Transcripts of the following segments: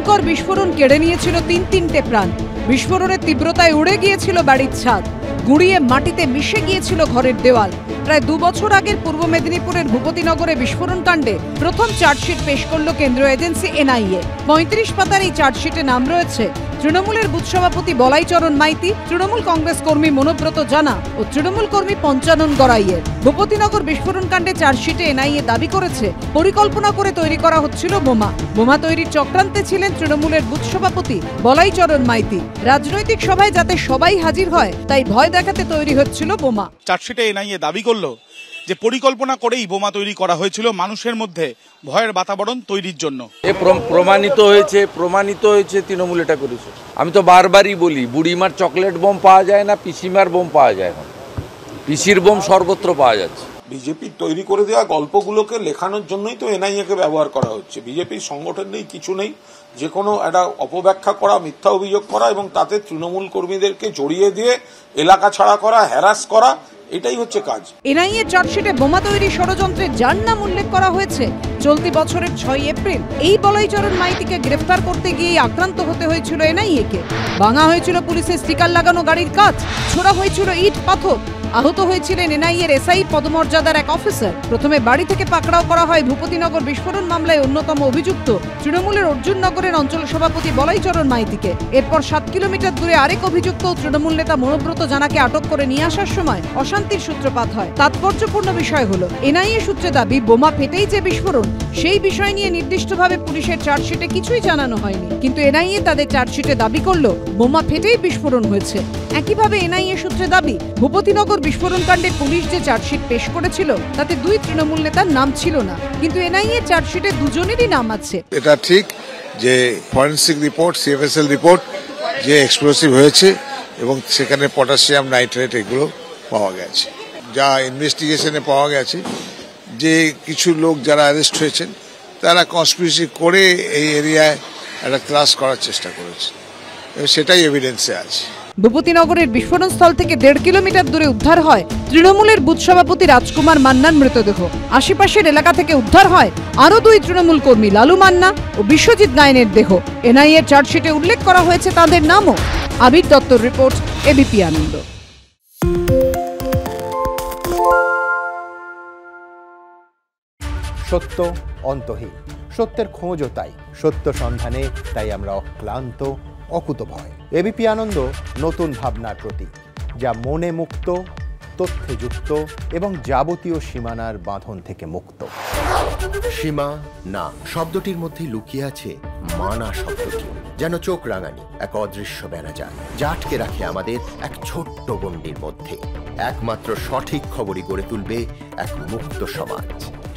ভয়ঙ্কর বিস্ফোরণ কেড়ে নিয়েছিল তিনটে প্রাণ। বিস্ফোরণের তীব্রতায় উড়ে গিয়েছিল বাড়ির ছাদ, গুঁড়িয়ে মাটিতে মিশে গিয়েছিল ঘরের দেওয়াল। প্রায় 2 বছর আগের পূর্ব মেদিনীপুরের ভূপতিনগরে বিস্ফোরণ কাণ্ডে প্রথম চার্জশিট পেশ করল কেন্দ্রীয় এজেন্সি এনআইএ। 35 পাতার এই চার্জশিটে নাম রয়েছে তৃণমূলের বুথ সভাপতি বলাইচরণ মাইতি, তৃণমূল কংগ্রেস কর্মী মনোব্রত জানা ও তৃণমূল কর্মী পঞ্চানন গড়াইয়ের। ভূপতিনগর বিস্ফোরণ কাণ্ডে চার্জশিটে এনআইএ দাবি করেছে পরিকল্পনা করে তৈরি করা হচ্ছিল বোমা। বোমা তৈরির চক্রান্তে ছিলেন তৃণমূলের বুথ সভাপতি বলাইচরণ মাইতি। রাজনৈতিক সভায় যাতে সবাই হাজির হয় তাই ভয় দেখাতে তৈরি হচ্ছিল বোমা। চার্জশিটে এনআইএ দাবি করলো যে পরিকল্পনা করেই বোমা তৈরি করা হয়েছিল মানুষের মধ্যে ভয়ের বাতাবরণ তৈরির জন্য। প্রমাণিত হয়েছে তৃণমূল এটা করেছে। আমি তো বারবারই বলি, বুড়িমার চকলেট বোম পাওয়া যায় না, পিসিমার বোম পাওয়া যায় না, পিসির বোম সর্বত্র পাওয়া যাচ্ছে। বিজেপি তৈরি করে দেওয়া গল্পগুলোকে লেখানোর জন্যই তো এনআইএ কে ব্যবহার করা হচ্ছে। বিজেপির সংগঠন নেই, কিছু নেই, যে কোনো একটা অপব্যাখ্যা করা, মিথ্যা অভিযোগ করা এবং তাতে তৃণমূল কর্মীদেরকে জড়িয়ে দিয়ে এলাকা ছাড়া করা, হ্যারাস করা, এটাই হচ্ছে কাজ। এনআইএ চার্জশিটে বোমা তৈরি ষড়যন্ত্রের যার নাম উল্লেখ করা হয়েছে চলতি বছরের 6 এপ্রিল। এই বলাইচরণ মাইতিকে গ্রেফতার করতে গিয়ে আক্রান্ত হতে হয়েছিল এনআইএ কে। ভাঙা হয়েছিল পুলিশের স্টিকার লাগানো গাড়ির কাঁচ, ছোড়া হয়েছিল ইট পাথর, আহত হয়েছিলেন এনআইএর এসআই পদমর্যাদার এক অফিসার। প্রথমে বাড়ি থেকে পাকড়াও করা হয় ভূপতিনগর বিস্ফোরণ মামলায় অন্যতম অভিযুক্ত তৃণমূলের অর্জুননগরের অঞ্চল সভাপতি বলাইচরণ মাইতিকে। এরপর 7 কিলোমিটার দূরে আরেক অভিযুক্ত তৃণমূল নেতা মনোব্রত জানাকে আটক করে নিয়ে আসার সময় অশান্তির সূত্রপাত হয়। তাৎপর্যপূর্ণ বিষয় হলো এনআইএ সূত্রে দাবি বোমা ফেটেই যে বিস্ফোরণ, সেই বিষয় নিয়ে নির্দিষ্টভাবে পুলিশের চার্জশিটে কিছুই জানানো হয়নি। কিন্তু এনআইএ তাদের চার্জশিটে দাবি করলো বোমা ফেটেই বিস্ফোরণ হয়েছে। একইভাবে এনআইএ সূত্রে দাবি ভূপতিনগর বিস্ফোরণ কাণ্ডে পুলিশ যে চার্জশিট পেশ করেছিল তাতে 2 তৃণমূল নেতার নাম ছিল না, কিন্তু এনআইএ চার্জশিটে দুজনেরই নাম আছে। এটা ঠিক যে ফরেনসিক রিপোর্ট, সিএফএসএল রিপোর্ট যে এক্সপ্লোসিভ হয়েছে এবং সেখানে পটাশিয়াম নাইট্রেট এগুলো পাওয়া গেছে। যা ইনভেস্টিগেশনে পাওয়া গেছে যে কিছু লোক যারা অ্যারেস্ট হয়েছেন তারা কনস্পিরেসি করে এই এরিয়ায় একটা ক্লাস করার চেষ্টা করেছে, সেটাই এভিডেন্সে আছে। ভূপতিনগরের বিস্ফোরণ স্থল থেকে 1.5 কিলোমিটার দূরে উদ্ধার হয় তৃণমূলের বুথ সভাপতি রাজকুমার মান্নার মৃতদেহ। আশেপাশের এলাকা থেকে উদ্ধার হয় আরো 2 তৃণমূল কর্মী লালু মান্না ও বিশ্বজিৎ গায়েনের দেহ। এনআইএর চার্জশিটে উল্লেখ করা হয়েছে তাদের নামও। আবির দত্তর রিপোর্ট, এবিপি আনন্দ। সত্য অন্তহীন, সত্যের খোঁজও তাই, সত্য সন্ধানে তাই আমরা অক্লান্ত, অকুতভয়। এবিপি আনন্দ নতুন ভাবনার প্রতীক, যা মনে মুক্ত, তথ্যে যুক্ত এবং যাবতীয় সীমানার বাঁধন থেকে মুক্ত। সীমা না শব্দটির মধ্যে লুকিয়ে আছে মানা শব্দটি, যেন চোখ রাঙানি এক অদৃশ্য ব্যানাজার, যা আটকে রাখে আমাদের এক ছোট্ট গণ্ডির মধ্যে। একমাত্র সঠিক খবরই গড়ে তুলবে এক মুক্ত সমাজ।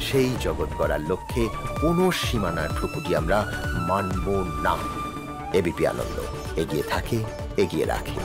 সেই জগৎ গড়ার লক্ষ্যে কোনো সীমানার ঠুকুটি আমরা মানব না। এবিপি আনন্দ এগিয়ে থাকে, এগিয়ে রাখে।